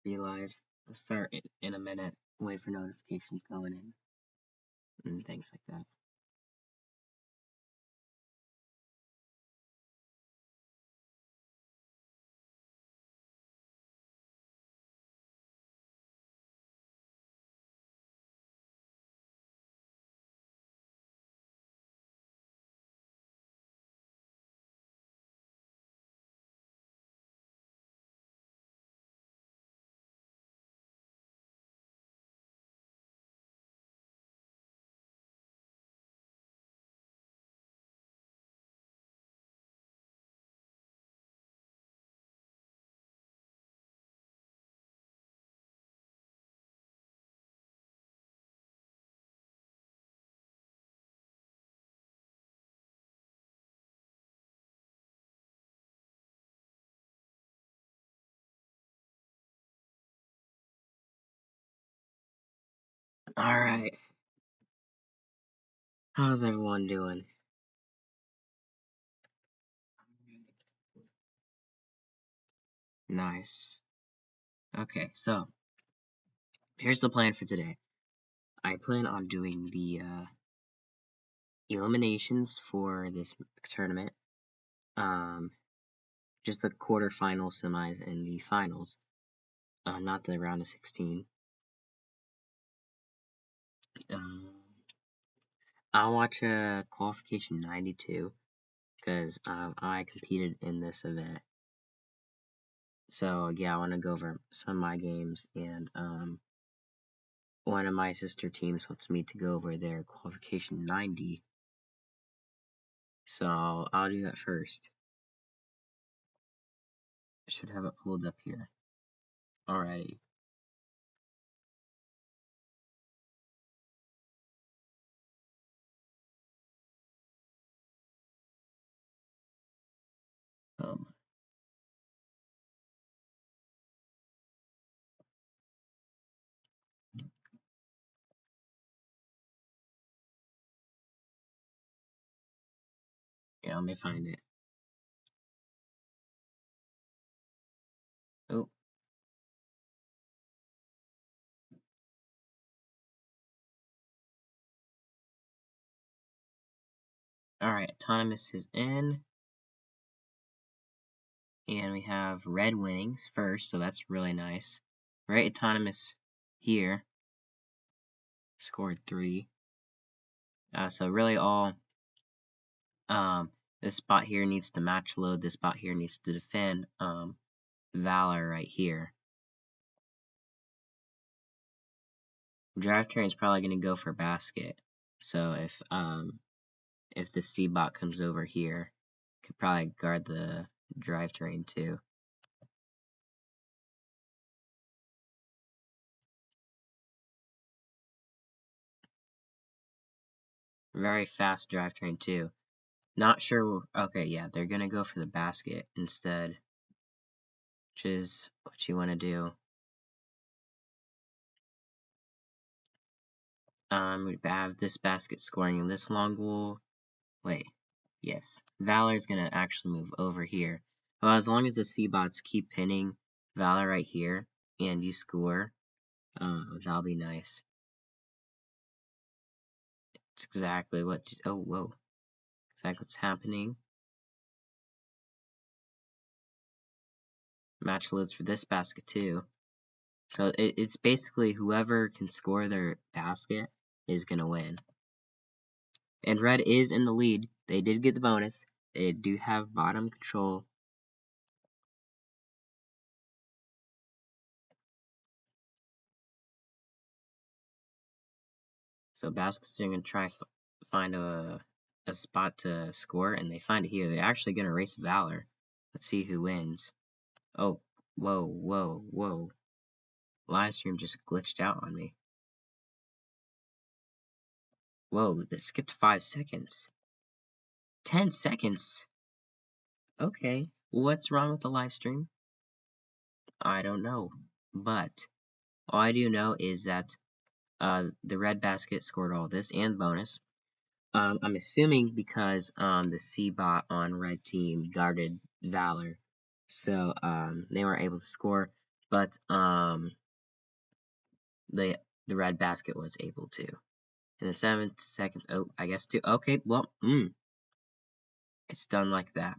Be live. I'll start in a minute. Wait for notifications going in and things like that. Alright. How's everyone doing? Nice. Okay, so here's the plan for today. I plan on doing the eliminations for this tournament. Just the quarterfinals, semis, and the finals. Not the round of 16. I'll watch Qualification 92 because I competed in this event. So yeah, I want to go over some of my games, and one of my sister teams wants me to go over their Qualification 90. So I'll do that first. I should have it pulled up here. Alrighty. Yeah, let me find it. Oh. Alright, autonomous is in. And we have red winnings first, so that's really nice. Right, autonomous here scored 3. So really all this spot here needs to match load, this spot here needs to defend Valor right here. Drivetrain is probably going to go for basket. So if the SIGBot comes over here, could probably guard the drivetrain too. Very fast drivetrain too. Not sure. Okay, yeah, they're gonna go for the basket instead, which is what you want to do. We have this basket scoring in this long goal. Wait, yes, Valor's gonna actually move over here. Well, as long as the SIGBots keep pinning Valor right here and you score, that'll be nice. It's exactly what's exactly what's happening. Match loads for this basket too. So it's basically whoever can score their basket is gonna win. And red is in the lead. They did get the bonus. They do have bottom control. So basket's gonna try find a spot to score, and they find it here. They're actually gonna race Valor. Let's see who wins. Oh, whoa. Livestream just glitched out on me. Whoa, that skipped 5 seconds. 10 seconds? Okay, what's wrong with the live stream? I don't know, but all I do know is that the red basket scored all this and bonus. I'm assuming because the SIGBot on red team guarded Valor, so they weren't able to score. but the red basket was able to. In the 7th second, oh, I guess two. Okay, well, it's done like that.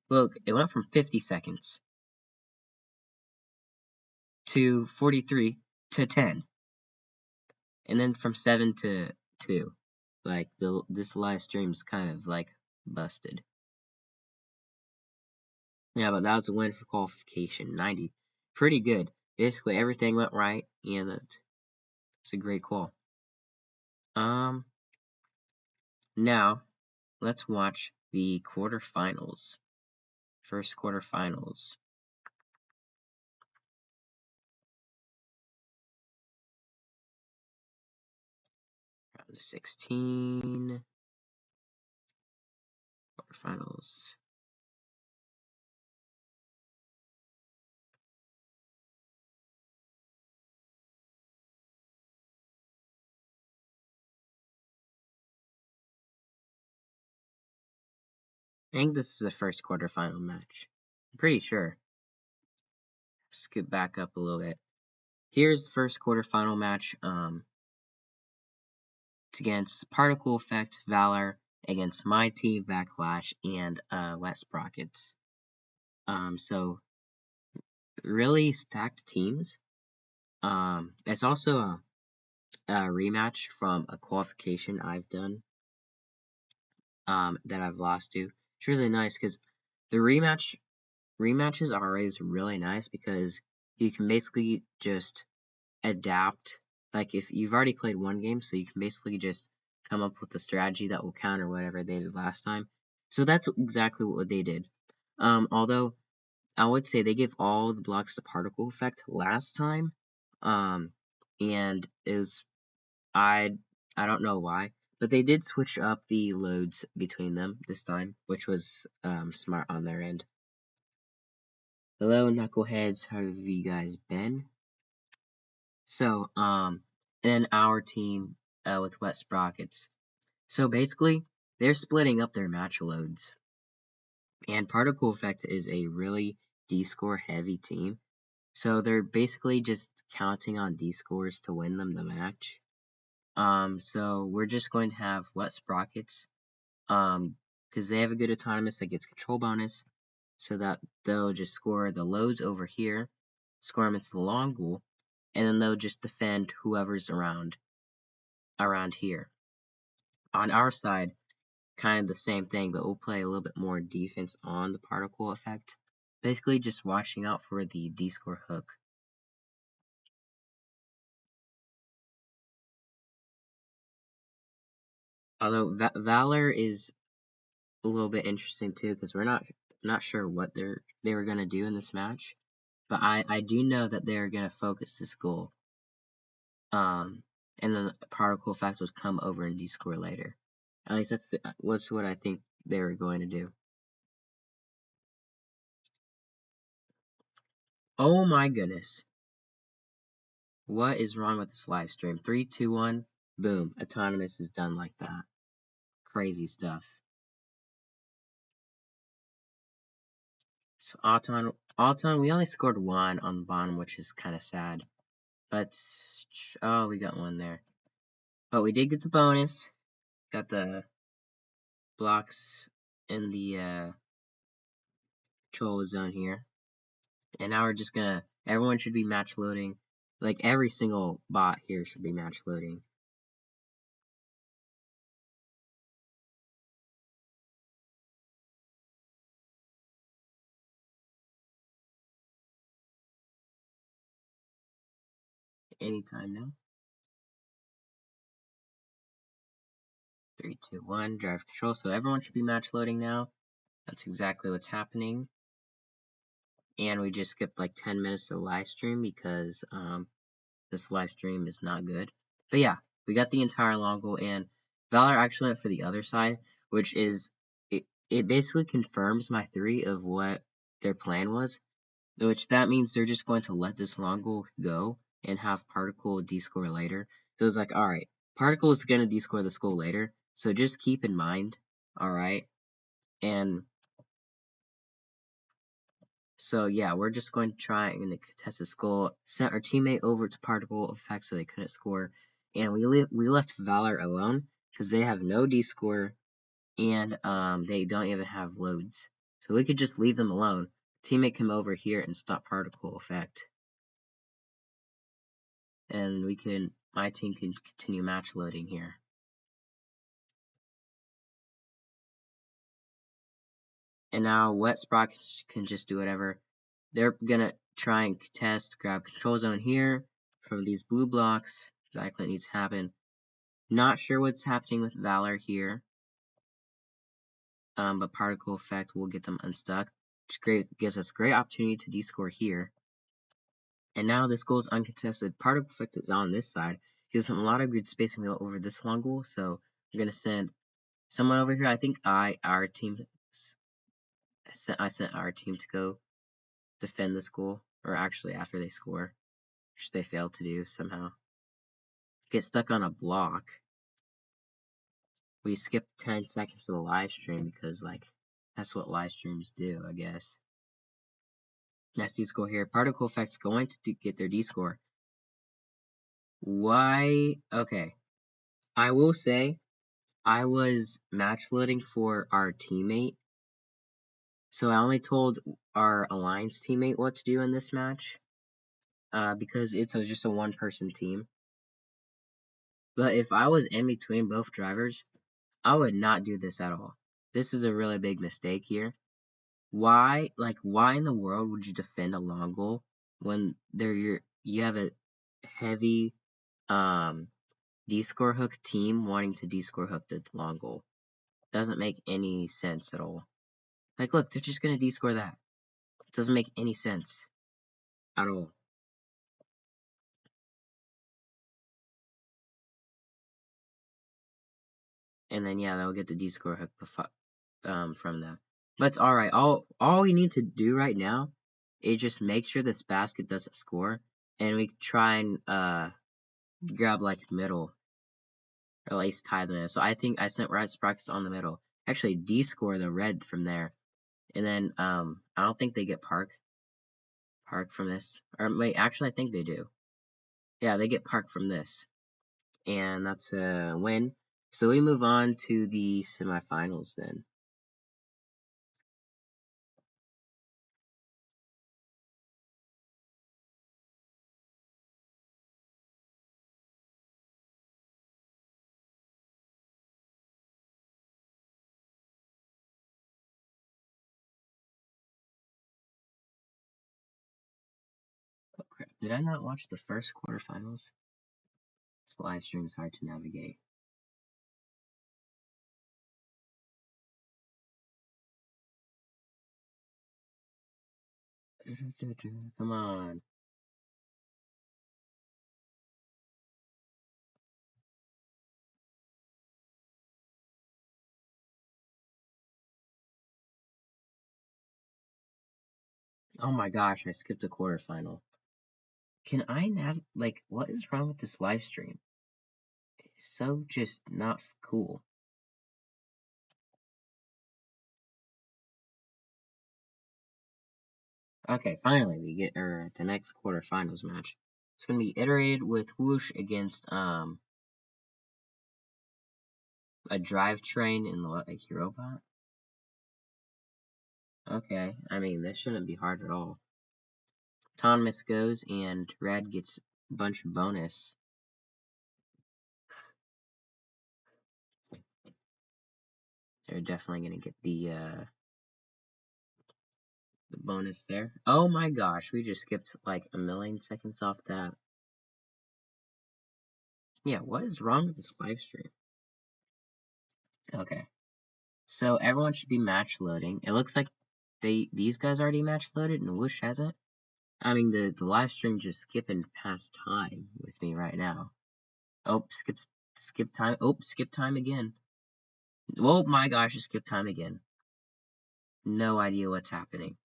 Look, it went from 50 seconds to 43 to 10, and then from 7 to 2. Like this live stream's kind of like busted. Yeah, but that was a win for qualification. 90, pretty good. Basically everything went right, and it's a great call. Now let's watch the quarterfinals. First quarterfinals. Round of 16. Quarterfinals. I think this is the first quarterfinal match. I'm pretty sure. Scoot back up a little bit. Here's the first quarterfinal match. It's against Particle Effect, Valor, against my team, Backlash, and Wet Sprockets. So really stacked teams. It's also a rematch from a qualification I've done. That I've lost to. It's really nice because the rematches are always really nice because you can basically just adapt. Like if you've already played one game, so you can basically just come up with a strategy that will counter whatever they did last time. So that's exactly what they did. Although I would say they gave all the blocks the particle effect last time. And it was I don't know why, but they did switch up the loads between them this time, which was smart on their end. Hello, knuckleheads. How have you guys been? So, and our team with Wet Sprockets. So basically, they're splitting up their match loads. And Particle Effect is a really D-score heavy team. So they're basically just counting on D-scores to win them the match. So we're just going to have Wet Sprockets. Because they have a good autonomous that gets control bonus. So that they'll just score the loads over here, score them into the long goal, and then they'll just defend whoever's around here. On our side, kind of the same thing, but we'll play a little bit more defense on the particle effect. Basically just watching out for the D-score hook. Although Valor is a little bit interesting too, because we're not sure what they were gonna do in this match, but I do know that they're gonna focus this goal. And then the particle effect would come over and D-score later. At least that's what I think they were going to do. Oh my goodness. What is wrong with this live stream? 3, 2, 1, boom. Autonomous is done like that. Crazy stuff. So Auton, we only scored 1 on the bottom, which is kind of sad. But, oh, we got 1 there. But we did get the bonus. Got the blocks in the control zone here. And now we're just gonna, everyone should be match loading. Like every single bot here should be match loading. Anytime now. 3, 2, 1, drive control. So everyone should be match loading now. That's exactly what's happening. And we just skipped like 10 minutes of the live stream because this live stream is not good. But yeah, we got the entire long goal, and Valor actually went for the other side, which is, it basically confirms my theory of what their plan was, which that means they're just going to let this long goal go and have Particle D-score later. So it's like, alright, Particle is going to D-score this goal later, so just keep in mind, alright? And So yeah, we're just going to try and contest the goal. Sent our teammate over to particle effect so they couldn't score, and we left Valor alone because they have no D score and they don't even have loads. So we could just leave them alone. Teammate come over here and stop particle effect, and my team can continue match loading here. And now Wet Sprockets can just do whatever. They're gonna try and contest, grab control zone here from these blue blocks. Exactly what needs to happen. Not sure what's happening with Valor here. But particle effect will get them unstuck. Which gives us great opportunity to descore here. And now this goal is uncontested. Particle effect is on this side. Gives them a lot of good spacing over this long goal. So we're gonna send someone over here. I think I sent our team to go defend this goal, or actually after they score, which they failed to do somehow. Get stuck on a block. We skipped 10 seconds of the live stream because, like, that's what live streams do, I guess. Next D-score here. Particle effect's going to get their D-score. Why? Okay. I will say, I was match loading for our teammate. So I only told our alliance teammate what to do in this match. Because it's just a one-person team. But if I was in between both drivers, I would not do this at all. This is a really big mistake here. Why in the world would you defend a long goal when you have a heavy D-score hook team wanting to D-score hook the long goal? Doesn't make any sense at all. Like, look, they're just gonna D-score that. It doesn't make any sense at all. And then yeah, they'll get the D-score hook from that. But it's alright. All we need to do right now is just make sure this basket doesn't score, and we try and grab like middle, or at least tie the middle. So I think I sent red sprockets on the middle. Actually D-score the red from there. And then I don't think they get park from this. Or wait, actually I think they do. Yeah, they get park from this. And that's a win. So we move on to the semifinals then. Oh crap, did I not watch the first quarterfinals? This live stream is hard to navigate. Come on. Oh my gosh, I skipped a quarterfinal. Can I what is wrong with this live stream? It's so just not cool. Okay, finally we get the next quarterfinals match. It's gonna be iterated with Whoosh against a drivetrain and a hero bot. Okay, I mean this shouldn't be hard at all. Thomas goes and Red gets a bunch of bonus. They're definitely gonna get the bonus there. Oh my gosh, we just skipped like a million seconds off that. Yeah, what is wrong with this live stream? Okay. So everyone should be match loading. It looks like these guys already match loaded and Whoosh hasn't. I mean the live stream just skipping past time with me right now. Oh, skip time. Oh, skip time again. Oh my gosh, it skipped time again. No idea what's happening.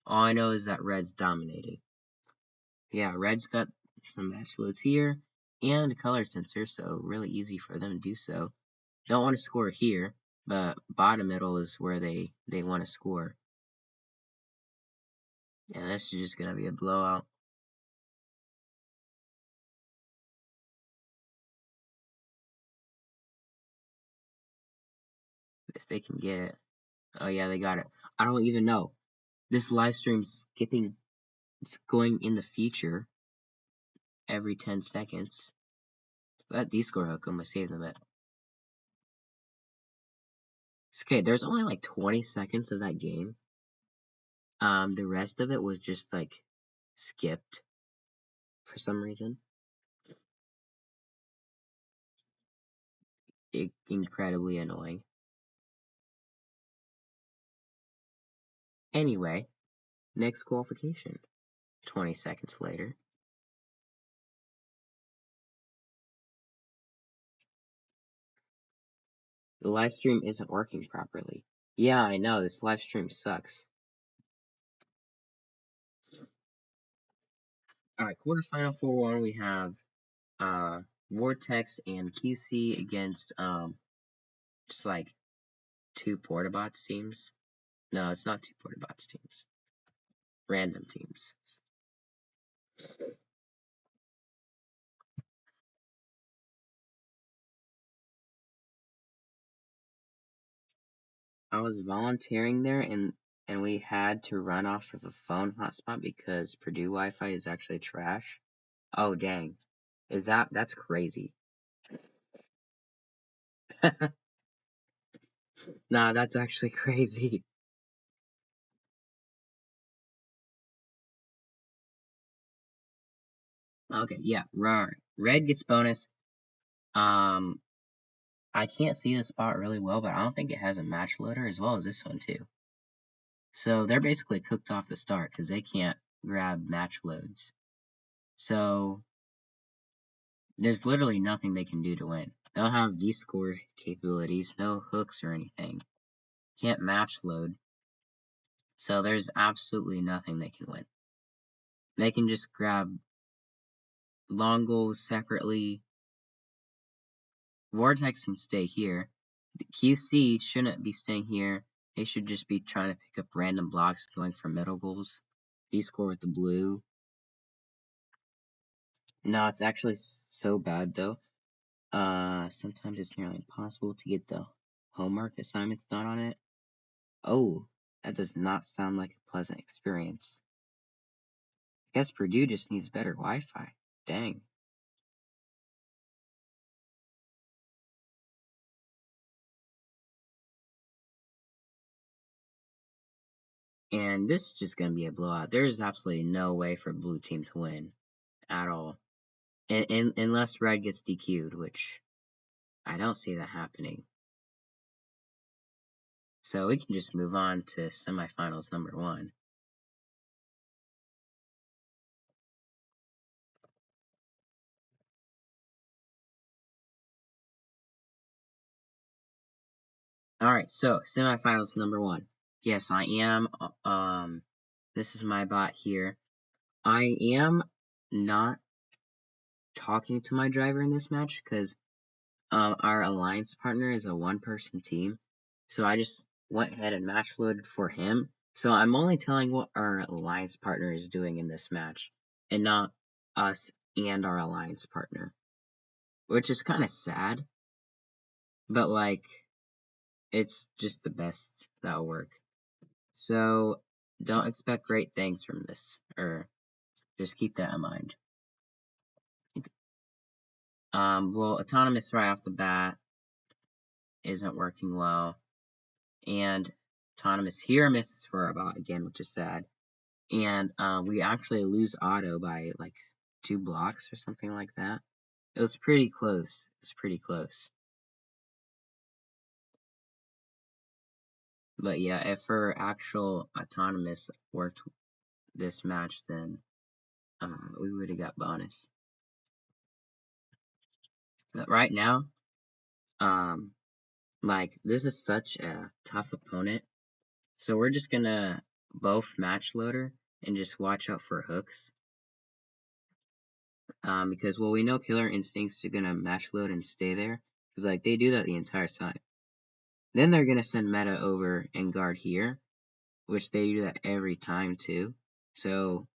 All I know is that Red's dominating. Yeah, Red's got some match loads here and a color sensor, so really easy for them to do so. Don't want to score here, but bottom middle is where they want to score. And this is just gonna be a blowout. If they can get it. Oh yeah, they got it. I don't even know. This live stream's skipping. It's going in the future every 10 seconds. That D-score hook, I'm gonna save them it. Okay, there's only like 20 seconds of that game. The rest of it was just like skipped for some reason. Incredibly annoying. Anyway, next qualification. 20 seconds later. The live stream isn't working properly. Yeah, I know, this live stream sucks. Alright, quarterfinal 4-1, we have Vortex and QC against just like 2 Portabots teams. No, it's not 2 Portabots teams. Random teams. I was volunteering there and we had to run off of a phone hotspot because Purdue Wi-Fi is actually trash. Oh dang. That's crazy. Nah, that's actually crazy. Okay, yeah, red gets bonus. I can't see the spot really well, but I don't think it has a match loader as well as this one too. So they're basically cooked off the start because they can't grab match loads. So there's literally nothing they can do to win. They don't have D-score capabilities, no hooks or anything. Can't match load. So there's absolutely nothing they can win. They can just grab long goals separately. Vortex can stay here. The QC shouldn't be staying here. They should just be trying to pick up random blocks going for middle goals. D-score with the blue. No, it's actually so bad though. Sometimes it's nearly impossible to get the homework assignments done on it. Oh, that does not sound like a pleasant experience. I guess Purdue just needs better Wi-Fi. Dang. And this is just going to be a blowout. There's absolutely no way for blue team to win at all. Unless red gets DQ'd, which I don't see that happening. So we can just move on to semifinals number 1. Alright, so semifinals number 1. Yes, I am, this is my bot here. I am not talking to my driver in this match because our alliance partner is a 1-person team. So I just went ahead and match loaded for him. So I'm only telling what our alliance partner is doing in this match and not us and our alliance partner, which is kind of sad, but like it's just the best that'll work. So don't expect great things from this, or just keep that in mind. Well, autonomous right off the bat isn't working well, and autonomous here misses for our bot again, which is sad. And we actually lose auto by like 2 blocks or something like that. It was pretty close. It was pretty close. But yeah, if her actual autonomous worked this match, then we would have got bonus. But right now, like this is such a tough opponent, so we're just gonna both match loader and just watch out for hooks. Because well, we know Killer Instincts are gonna match load and stay there, because like they do that the entire time. Then they're gonna send Meta over and guard here, which they do that every time too. So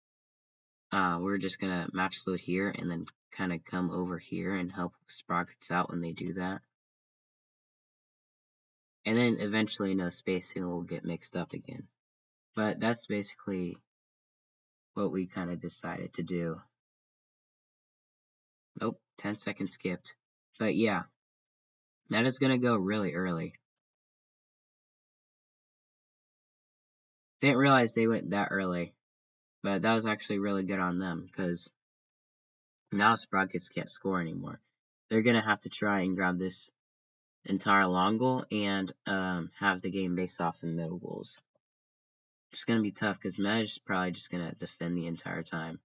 we're just gonna match load here and then kind of come over here and help sprockets out when they do that. And then eventually no spacing will get mixed up again. But that's basically what we kind of decided to do. Nope, 10 seconds skipped. But yeah, that is gonna go really early. Didn't realize they went that early, but that was actually really good on them, because now Sprockets can't score anymore. They're gonna have to try and grab this entire long goal and have the game based off of middle goals. It's gonna be tough because Meta is probably just gonna defend the entire time.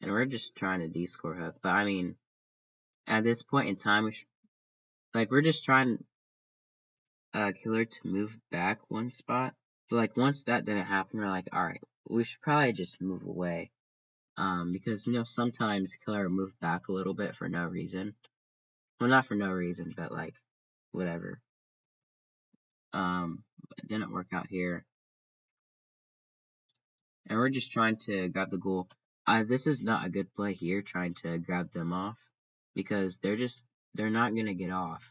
And we're just trying to D-score hook, but I mean, at this point in time, we're just trying Killer to move back one spot. But like once that didn't happen, we're like, alright, we should probably just move away. Because sometimes Killer moved back a little bit for no reason. Well, not for no reason, but like whatever. It didn't work out here. And we're just trying to grab the goal. This is not a good play here, trying to grab them off, because they're not gonna get off.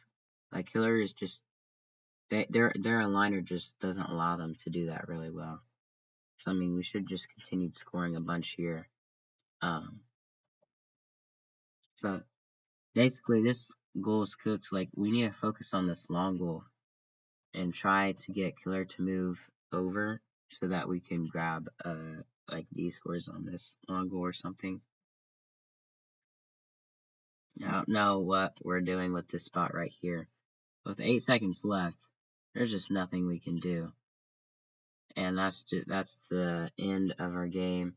Like Killer is just their aligner just doesn't allow them to do that really well. So I mean, we should just continue scoring a bunch here. But basically, this goal is cooked. Like we need to focus on this long goal and try to get Killer to move over so that we can grab like these scores on this long goal or something. I don't know what we're doing with this spot right here. With 8 seconds left, there's just nothing we can do. And that's the end of our game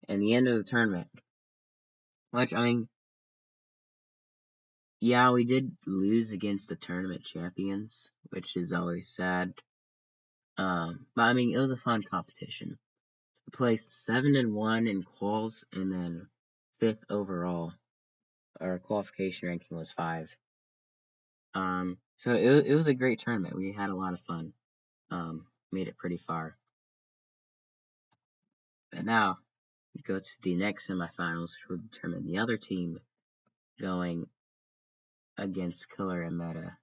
and the end of the tournament. Which, I mean, yeah, we did lose against the tournament champions, which is always sad. But I mean, it was a fun competition. We placed 7-1 in quals, and then 5th overall. Our qualification ranking was 5. So it was a great tournament. We had a lot of fun. Made it pretty far. But now, we go to the next semifinals, which will determine the other team going against Killer and Meta.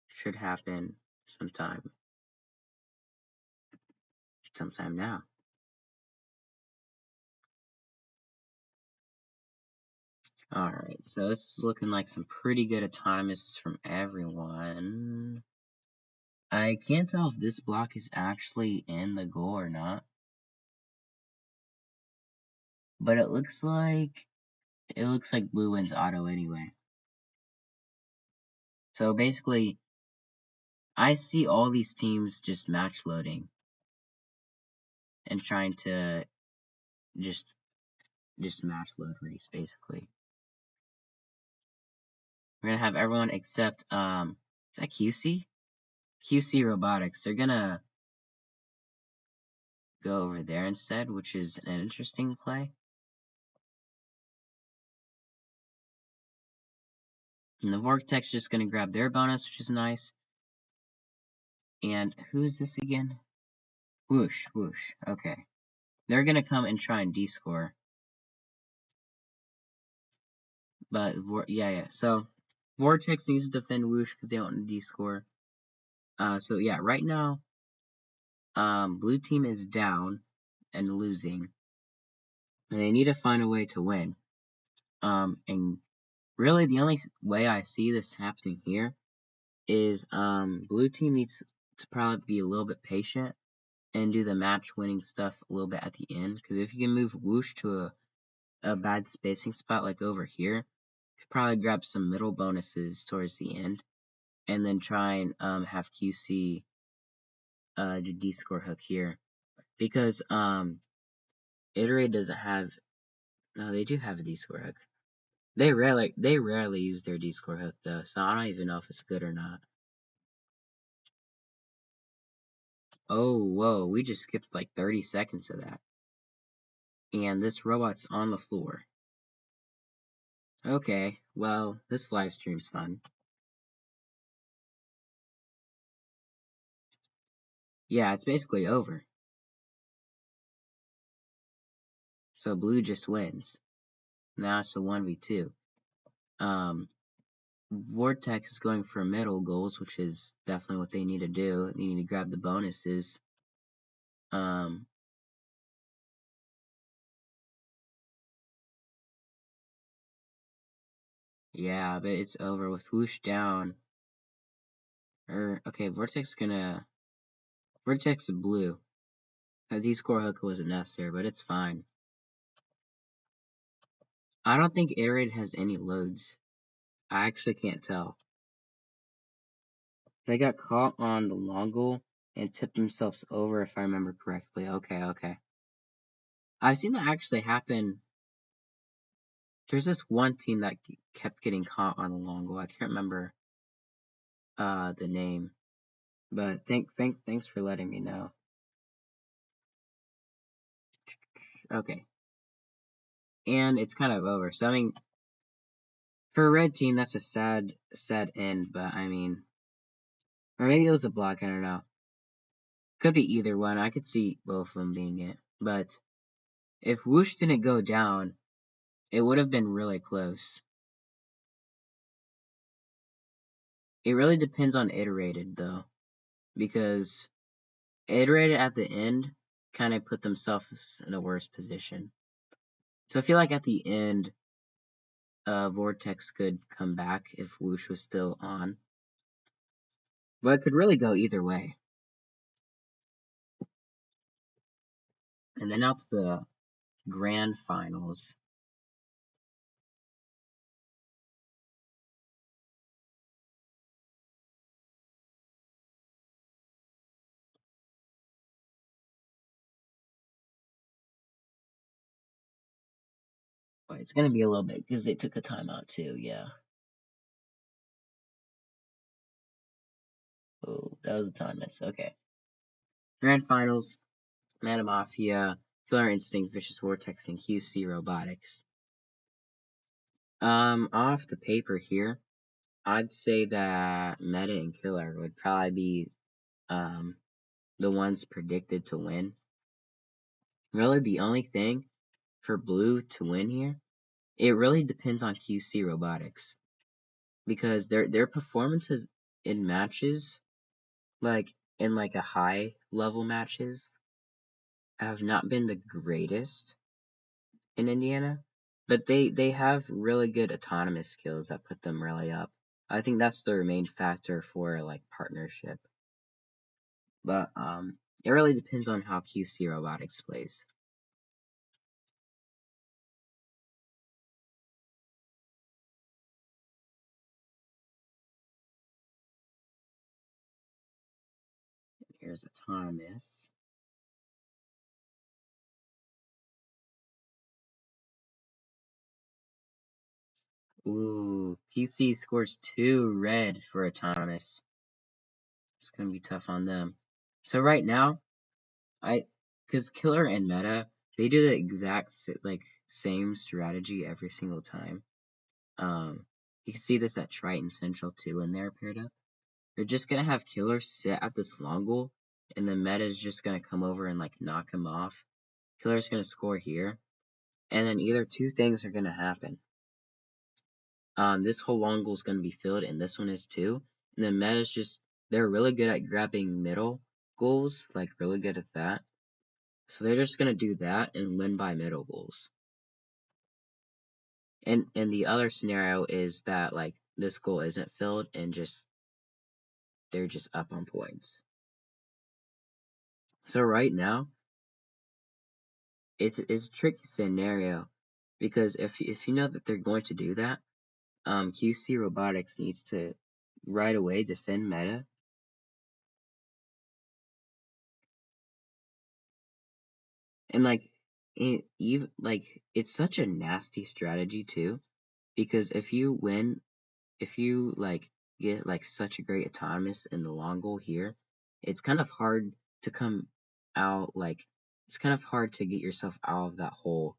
Should happen sometime now. Alright, so this is looking like some pretty good autonomous from everyone. I can't tell if this block is actually in the goal or not. But it looks like blue wins auto anyway. So basically, I see all these teams just match loading and trying to just match load race basically. We're gonna have everyone except is that QC? QC Robotics. They're gonna go over there instead, which is an interesting play. And the Vortex just gonna grab their bonus, which is nice. And who's this again? Whoosh, whoosh. Okay. They're gonna come and try and D-score. But, yeah. So, Vortex needs to defend Whoosh because they don't D-score. So yeah, right now, blue team is down and losing. And they need to find a way to win. And really the only way I see this happening here is, blue team needs to probably be a little bit patient and do the match winning stuff a little bit at the end. Because if you can move Whoosh to a bad spacing spot like over here, you could probably grab some middle bonuses towards the end. And then try and have QC do D-score hook here. Because Iterate doesn't have, no, they do have a D-score hook. They rarely use their D-score hook though, so I don't even know if it's good or not. Oh, whoa, we just skipped like 30 seconds of that. And this robot's on the floor. Okay, well, this live stream's fun. Yeah, it's basically over. So blue just wins. Now it's a 1v2. Vortex is going for middle goals, which is definitely what they need to do. They need to grab the bonuses. Yeah, but it's over with whoosh down. Okay, Vortex is blue. The D-score hook wasn't necessary, but it's fine. I don't think Aerate has any loads. I actually can't tell. They got caught on the long goal and tipped themselves over, if I remember correctly. Okay. I've seen that actually happen. There's this one team that kept getting caught on the long goal. I can't remember the name, but thanks for letting me know. Okay, and it's kind of over. So I mean, for a red team, that's a sad end. But I mean, or maybe it was a block. I don't know. Could be either one. I could see both of them being it. But if Whoosh didn't go down, it would have been really close. It really depends on iterated though, because iterated at the end kind of put themselves in a worse position. So I feel like at the end, Vortex could come back if Whoosh was still on. But it could really go either way. And then out to the grand finals. But it's going to be a little bit because they took a timeout too, yeah. Oh, that was a time miss. Okay. Grand finals, Mana Mafia, Killer Instinct, Vicious Vortex, and QC Robotics. Off the paper here, I'd say that Meta and Killer would probably be the ones predicted to win. Really, the only thing for Blue to win here, it really depends on QC Robotics, because their performances in matches, like in like a high level matches, have not been the greatest in Indiana, but they have really good autonomous skills that put them really up. I think that's the main factor for like partnership. But it really depends on how QC Robotics plays. Here's autonomous. Ooh, QC scores 2 red for autonomous. It's gonna be tough on them. So right now, because Killer and Meta, they do the exact like same strategy every single time. You can see this at Triton Central too when they're paired up. They're just gonna have Killer sit at this long goal, and the Meta is just gonna come over and like knock him off. Killer's gonna score here, and then either two things are gonna happen. This whole long goal is gonna be filled, and this one is too. And the Meta's just, they're really good at grabbing middle goals, like really good at that. So they're just gonna do that and win by middle goals. And the other scenario is that like this goal isn't filled and just they're just up on points. So right now, it's a tricky scenario because if you know that they're going to do that, QC Robotics needs to right away defend meta. And like it's such a nasty strategy too, because if you like get like such a great autonomous in the long goal here, it's kind of hard to come out, like it's kind of hard to get yourself out of that hole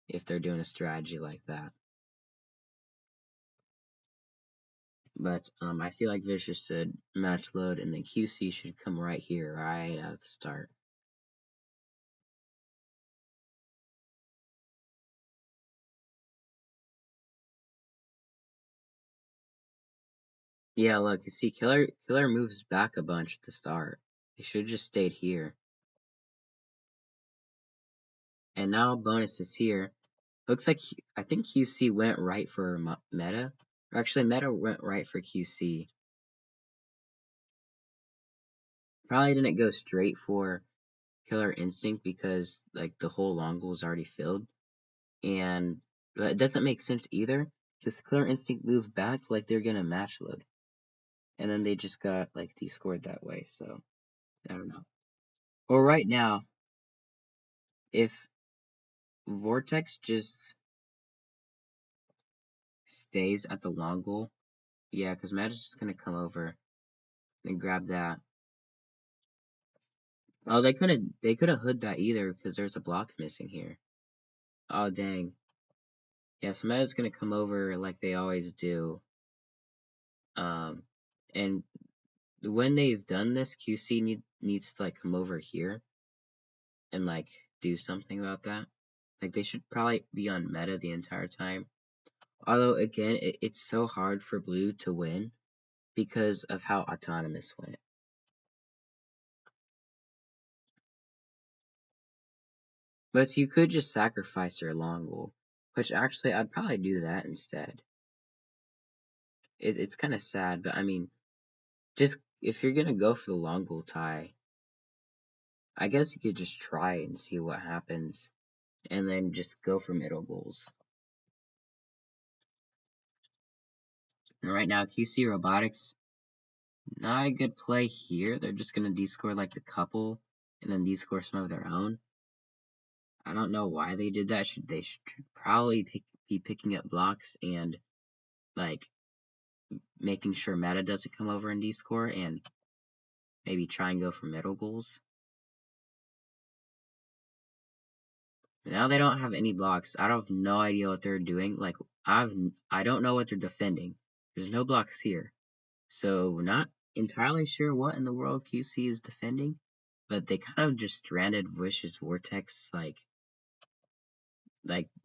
if they're doing a strategy like that. But I feel like Vicious should match load, and then QC should come right here, right at the start. Yeah, look, you see, Killer moves back a bunch at the start. He should have just stayed here. And now bonus is here. Looks like I think QC went right for Meta. Or actually, Meta went right for QC. Probably didn't go straight for Killer Instinct because like the whole long goal is already filled, and but it doesn't make sense either because Killer Instinct moved back like they're gonna match load, and then they just got like descored that way. So I don't know. Well, right now, if Vortex just stays at the long goal, yeah, because Magic's just gonna come over and grab that. Oh, they could have hood that either because there's a block missing here. Oh dang. Yeah, so Meta's gonna come over like they always do. And when they've done this, QC needs to like come over here and like do something about that. Like they should probably be on meta the entire time. Although again, it's so hard for blue to win because of how autonomous went. But you could just sacrifice your long goal, which actually I'd probably do that instead. It's kind of sad, but I mean, just if you're gonna go for the long goal tie, I guess you could just try and see what happens, and then just go for middle goals. And right now, QC Robotics, not a good play here. They're just gonna descore like the couple, and then descore some of their own. I don't know why they did that. They should probably be picking up blocks and like making sure meta doesn't come over and descore, and maybe try and go for middle goals. Now they don't have any blocks. I have no idea what they're doing. Like I don't know what they're defending. There's no blocks here, so not entirely sure what in the world QC is defending. But they kind of just stranded Vicious Vortex. Like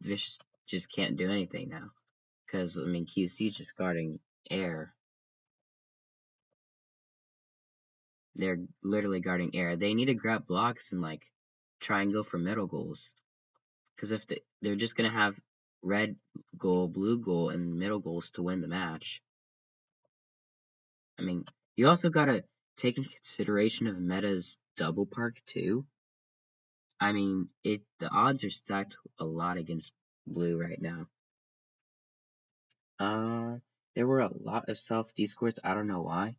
Vicious just can't do anything now because I mean QC is just guarding air. They're literally guarding air. They need to grab blocks and like try and go for middle goals. Because if they're just gonna have red goal, blue goal, and middle goals to win the match. I mean, you also gotta take in consideration of meta's double park too. I mean, the odds are stacked a lot against blue right now. There were a lot of self descords. I don't know why.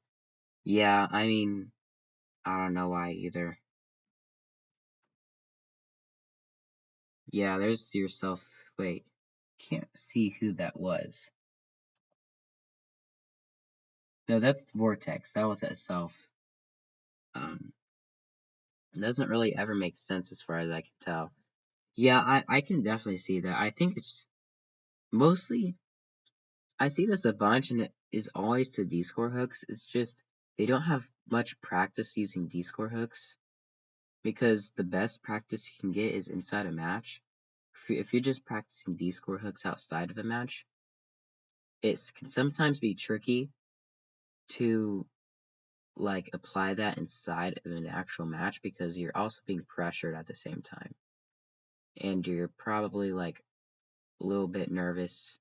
Yeah, I mean, I don't know why either. Yeah, there's yourself. Wait, can't see who that was. No, that's Vortex. That was at self. It doesn't really ever make sense as far as I can tell. Yeah, I can definitely see that. I think it's mostly I see this a bunch, and it is always to D-score hooks. It's just they don't have much practice using D-score hooks because the best practice you can get is inside a match. If you're just practicing D-score hooks outside of a match, it can sometimes be tricky to like apply that inside of an actual match because you're also being pressured at the same time, and you're probably like a little bit nervous.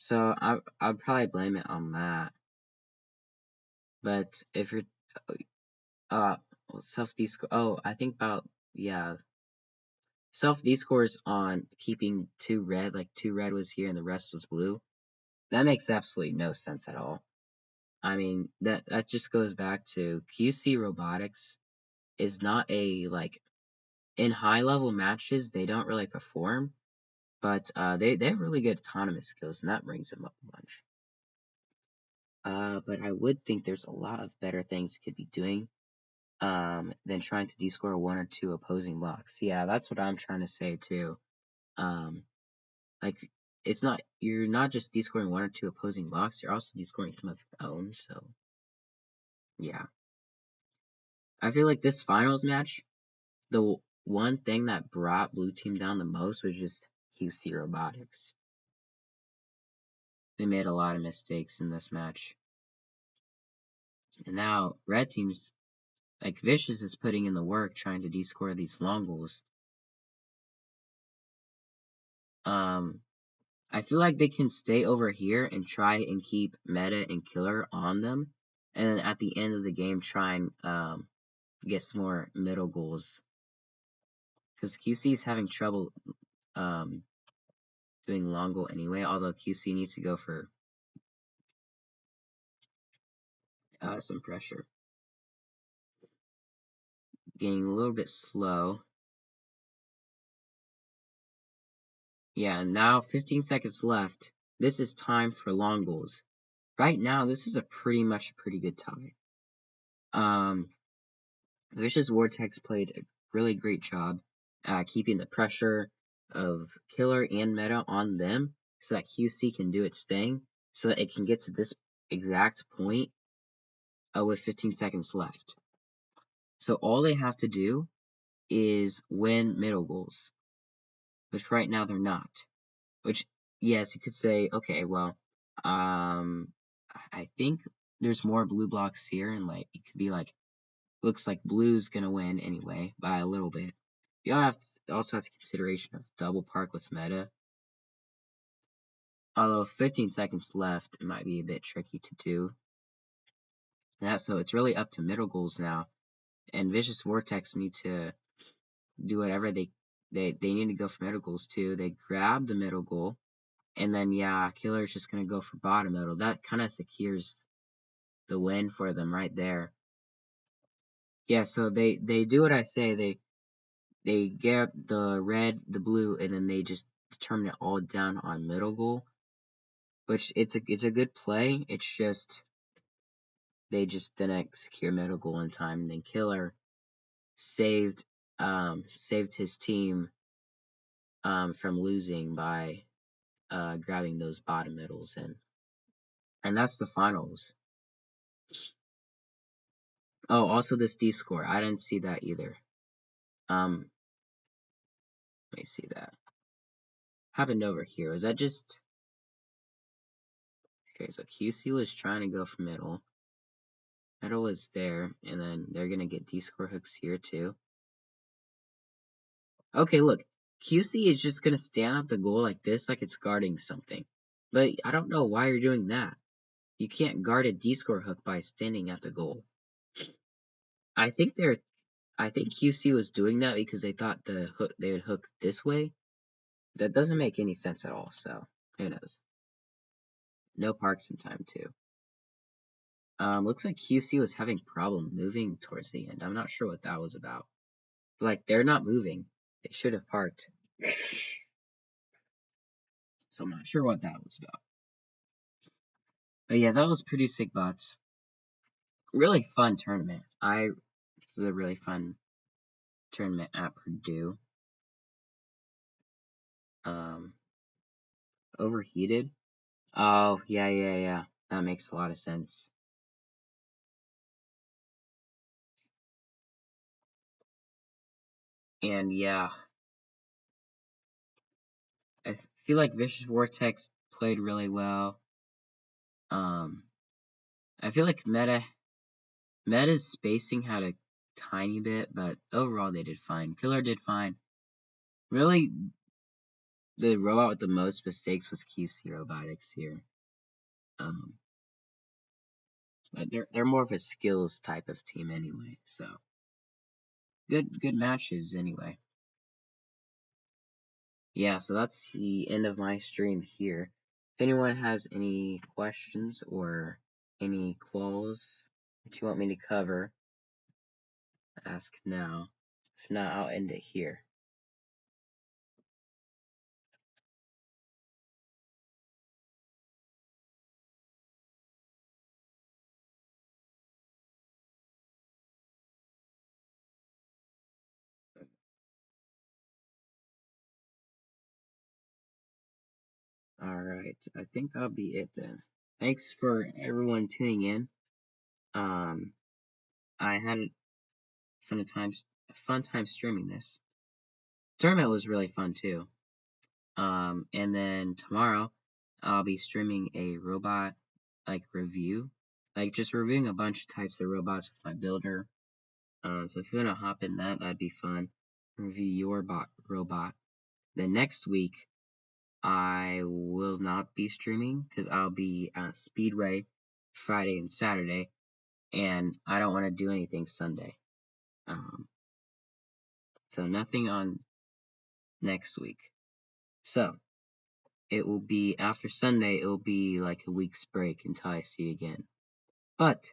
So I'd probably blame it on that. But if you're uh self descore, oh, I think about yeah, self descores on keeping two red, like two red was here and the rest was blue. That makes absolutely no sense at all. I mean that just goes back to QC Robotics is not a like in high level matches they don't really perform, but they have really good autonomous skills and that brings them up a bunch. But I would think there's a lot of better things you could be doing than trying to descore one or two opposing blocks. Yeah, that's what I'm trying to say too. Um, like it's not, you're not just descoring 1 or 2 opposing blocks, you're also descoring some of your own, so yeah. I feel like this finals match, the one thing that brought blue team down the most was just QC Robotics. They made a lot of mistakes in this match. And now red team's, like, Vicious is putting in the work trying to descore these long goals. I feel like they can stay over here and try and keep Meta and Killer on them, and then at the end of the game try and get some more middle goals. Because QC is having trouble doing long goal anyway, although QC needs to go for some pressure. Getting a little bit slow. Yeah, and now 15 seconds left. This is time for long goals. Right now, this is a pretty good tie. Vicious Vortex played a really great job keeping the pressure of Killer and Meta on them so that QC can do its thing, so that it can get to this exact point with 15 seconds left. So all they have to do is win middle goals, which right now they're not. Which, yes, you could say, okay, well, I think there's more blue blocks here, and like it could be like, looks like blue's gonna win anyway by a little bit. You also have to consideration of double park with Meta. Although 15 seconds left, it might be a bit tricky to do. So it's really up to middle goals now, and Vicious Vortex need to do whatever they need to go for middle goals too. They grab the middle goal, and then yeah, Killer's just gonna go for bottom middle. That kind of secures the win for them right there. Yeah, so they do what I say. They get the red, the blue, and then they just determine it all down on middle goal. Which it's a good play. It's just they just didn't secure middle goal in time. And then Killer saved his team from losing by grabbing those bottom middles in. And that's the finals. Oh, also this D score. I didn't see that either. Let me see that. Happened over here. Was that just... Okay, so QC was trying to go for middle. Middle was there, and then they're gonna get D score hooks here too. Okay, look. QC is just gonna stand at the goal like this, like it's guarding something. But I don't know why you're doing that. You can't guard a D score hook by standing at the goal. I think QC was doing that because they thought they would hook this way. That doesn't make any sense at all, so who knows. No parks in time too. Looks like QC was having problem moving towards the end. I'm not sure what that was about. Like, they're not moving. They should have parked. So I'm not sure what that was about. But yeah, that was Purdue SIGBots. Really fun tournament. This is a really fun tournament at Purdue. Overheated. Oh, yeah. That makes a lot of sense. And yeah, I feel like Vicious Vortex played really well. I feel like Meta's spacing had a tiny bit, but overall they did fine. Killer did fine. Really, the robot with the most mistakes was QC Robotics here. But they're more of a skills type of team anyway, so good matches anyway. Yeah, so that's the end of my stream here. If anyone has any questions or any quals that you want me to cover, ask now. If not, I'll end it here. Alright, I think that'll be it then. Thanks for everyone tuning in. I had a fun time streaming this. Tournament was really fun too. And then tomorrow I'll be streaming a robot review, just reviewing a bunch of types of robots with my builder. So if you wanna hop in that'd be fun. Review your robot. Then next week I will not be streaming because I'll be at Speedway Friday and Saturday, and I don't want to do anything Sunday. So nothing on next week. So it will be after Sunday, it will be like a week's break until I see you again. But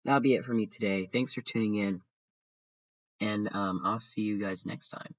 that'll be it for me today. Thanks for tuning in, and I'll see you guys next time.